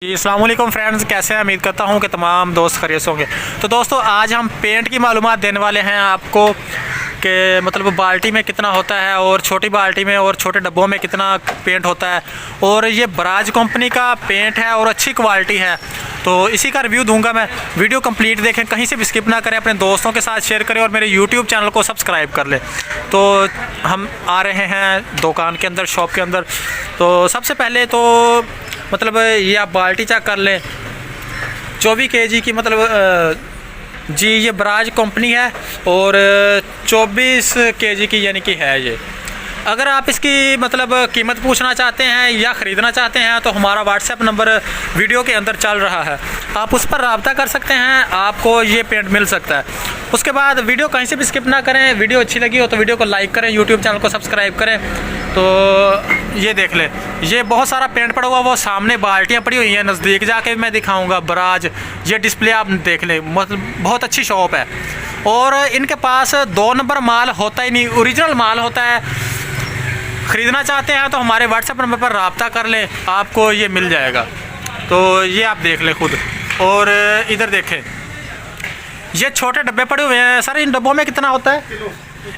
जी अस्सलाम वालेकुम फ्रेंड्स, कैसे हैं? उम्मीद करता हूं कि तमाम दोस्त खैरियत से होंगे। तो दोस्तों आज हम पेंट की मालूमात देने वाले हैं आपको कि मतलब बाल्टी में कितना होता है और छोटी बाल्टी में और छोटे डब्बों में कितना पेंट होता है। और ये बराज कंपनी का पेंट है और अच्छी क्वालिटी है, तो इसी का रिव्यू दूंगा मैं। वीडियो कंप्लीट देखें, कहीं से भी स्किप ना करें, अपने दोस्तों के साथ शेयर करें और मेरे यूट्यूब चैनल को सब्सक्राइब कर लें। तो हम आ रहे हैं दुकान के अंदर, शॉप के अंदर। तो सबसे पहले तो मतलब ये आप बाल्टी चेक कर लें, 24 kg की, मतलब जी ये बराज कंपनी है और 24 kg की यानी कि है ये। अगर आप इसकी मतलब कीमत पूछना चाहते हैं या ख़रीदना चाहते हैं तो हमारा व्हाट्सएप नंबर वीडियो के अंदर चल रहा है, आप उस पर रब्ता कर सकते हैं, आपको ये पेंट मिल सकता है। उसके बाद वीडियो कहीं से भी स्किप ना करें, वीडियो अच्छी लगी हो तो वीडियो को लाइक करें, यूट्यूब चैनल को सब्सक्राइब करें। तो ये देख ले, ये बहुत सारा पेंट पड़ा हुआ, वो सामने बाल्टियाँ पड़ी हुई हैं, नज़दीक जाके मैं दिखाऊँगा। बराज ये डिस्प्ले आप देख लें, मतलब बहुत अच्छी शॉप है और इनके पास 2 नंबर माल होता ही नहीं, ओरिजिनल माल होता है। ख़रीदना चाहते हैं तो हमारे व्हाट्सएप नंबर पर रब्ता कर लें, आपको ये मिल जाएगा। तो ये आप देख लें खुद। और इधर देखें, ये छोटे डब्बे पड़े हुए हैं। सर इन डब्बों में कितना होता है?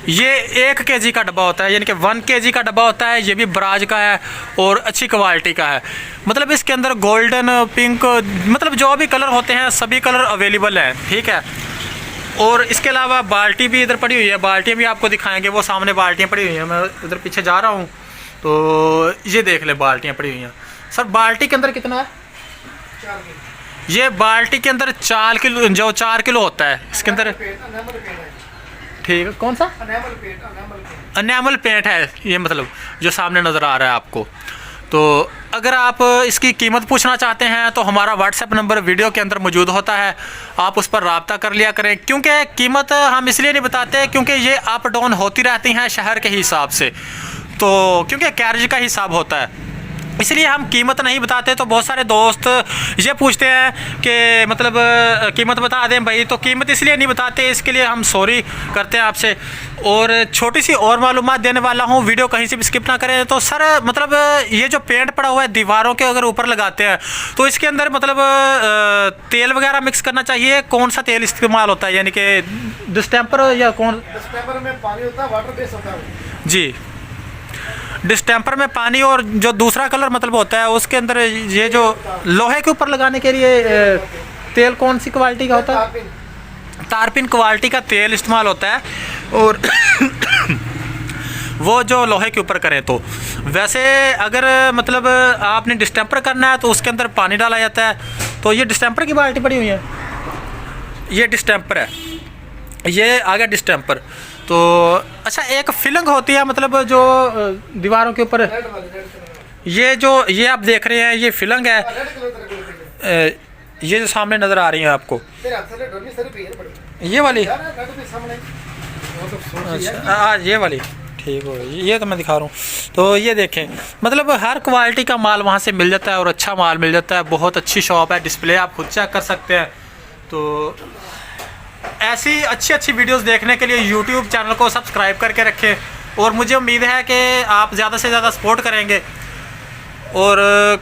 ये 1 kg का डब्बा होता है, यानी कि 1 kg का डब्बा होता है। ये भी बराज का है और अच्छी क्वालिटी का है। मतलब इसके अंदर गोल्डन, पिंक, मतलब जो भी कलर होते हैं सभी कलर अवेलेबल हैं, ठीक है। और इसके अलावा बाल्टी भी इधर पड़ी हुई है, बाल्टियाँ भी आपको दिखाएंगे। वो सामने बाल्टियाँ पड़ी हुई हैं, मैं उधर पीछे जा रहा हूँ। तो ये देख ले, बाल्टियाँ पड़ी हुई हैं। सर बाल्टी के अंदर कितना है? 4 किलो। ये बाल्टी के अंदर 4 किलो, जो 4 किलो होता है इसके अंदर। ठीक है, कौन सा? एनामल पेंट है ये, मतलब जो सामने नज़र आ रहा है आपको। तो अगर आप इसकी कीमत पूछना चाहते हैं तो हमारा व्हाट्सएप नंबर वीडियो के अंदर मौजूद होता है, आप उस पर रब्ता कर लिया करें। क्योंकि कीमत हम इसलिए नहीं बताते क्योंकि ये अप डाउन होती रहती हैं शहर के हिसाब से, तो क्योंकि कैरेज का हिसाब होता है इसलिए हम कीमत नहीं बताते। तो बहुत सारे दोस्त ये पूछते हैं कि मतलब कीमत बता दें भाई, तो कीमत इसलिए नहीं बताते, इसके लिए हम सॉरी करते हैं आपसे। और छोटी सी और मालूमात देने वाला हूँ, वीडियो कहीं से भी स्किप ना करें। तो सर मतलब ये जो पेंट पड़ा हुआ है दीवारों के अगर ऊपर लगाते हैं तो इसके अंदर मतलब तेल वगैरह मिक्स करना चाहिए। कौन सा तेल इस्तेमाल होता है, यानी कि डिस्टेम्पर या कौन? डिस्टेम्पर में पानी होता है, वाटर बेस होता है जी। डिस्टेम्पर में पानी, और जो दूसरा कलर मतलब होता है उसके अंदर ये जो लोहे के ऊपर लगाने के लिए तेल कौन सी क्वालिटी का होता है? तारपिन क्वालिटी का तेल इस्तेमाल होता है। और वो जो लोहे के ऊपर करें तो वैसे अगर मतलब आपने डिस्टेम्पर करना है तो उसके अंदर पानी डाला जाता है। तो ये डिस्टेम्पर की बाल्टी पड़ी हुई है, ये डिस्टेम्पर है, ये आ गया डिस्टेम्पर। तो अच्छा, एक फिलिंग होती है मतलब जो दीवारों के ऊपर, ये आप देख रहे हैं ये फिलिंग है। ये जो सामने नज़र आ रही है आपको, ये वाली, अच्छा ये वाली, ठीक हो, ये तो मैं दिखा रहा हूँ। तो ये देखें, मतलब हर क्वालिटी का माल वहाँ से मिल जाता है और अच्छा माल मिल जाता है। बहुत अच्छी शॉप है, डिस्प्ले आप खुद चेक कर सकते हैं। तो ऐसी अच्छी वीडियोस देखने के लिए यूट्यूब चैनल को सब्सक्राइब करके रखें और मुझे उम्मीद है कि आप ज़्यादा से ज़्यादा सपोर्ट करेंगे। और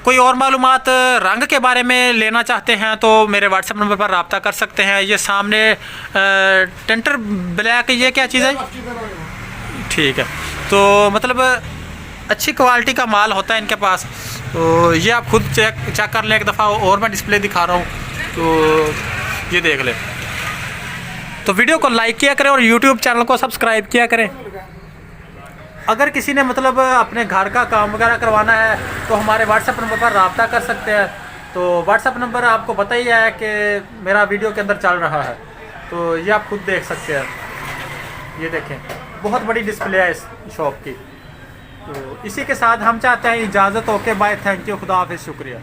कोई और मालूमात रंग के बारे में लेना चाहते हैं तो मेरे व्हाट्सएप नंबर पर रब्ता कर सकते हैं। ये सामने टेंटर ब्लैक, ये क्या चीज़ है? ठीक है, तो मतलब अच्छी क्वालिटी का माल होता है इनके पास। तो ये आप खुद चेक कर लें एक दफ़ा, और मैं डिस्प्ले दिखा रहा हूँ। तो ये देख लें। तो वीडियो को लाइक किया करें और यूट्यूब चैनल को सब्सक्राइब किया करें। अगर किसी ने मतलब अपने घर का काम वगैरह करवाना है तो हमारे व्हाट्सएप नंबर पर रब्ता कर सकते हैं। तो व्हाट्सएप नंबर आपको पता ही है कि मेरा वीडियो के अंदर चल रहा है, तो ये आप खुद देख सकते हैं। ये देखें, बहुत बड़ी डिस्प्ले है इस शॉप की। तो इसी के साथ हम चाहते हैं इजाज़त, ओके बाय, थैंक यू, खुदा हाफिज़, शुक्रिया।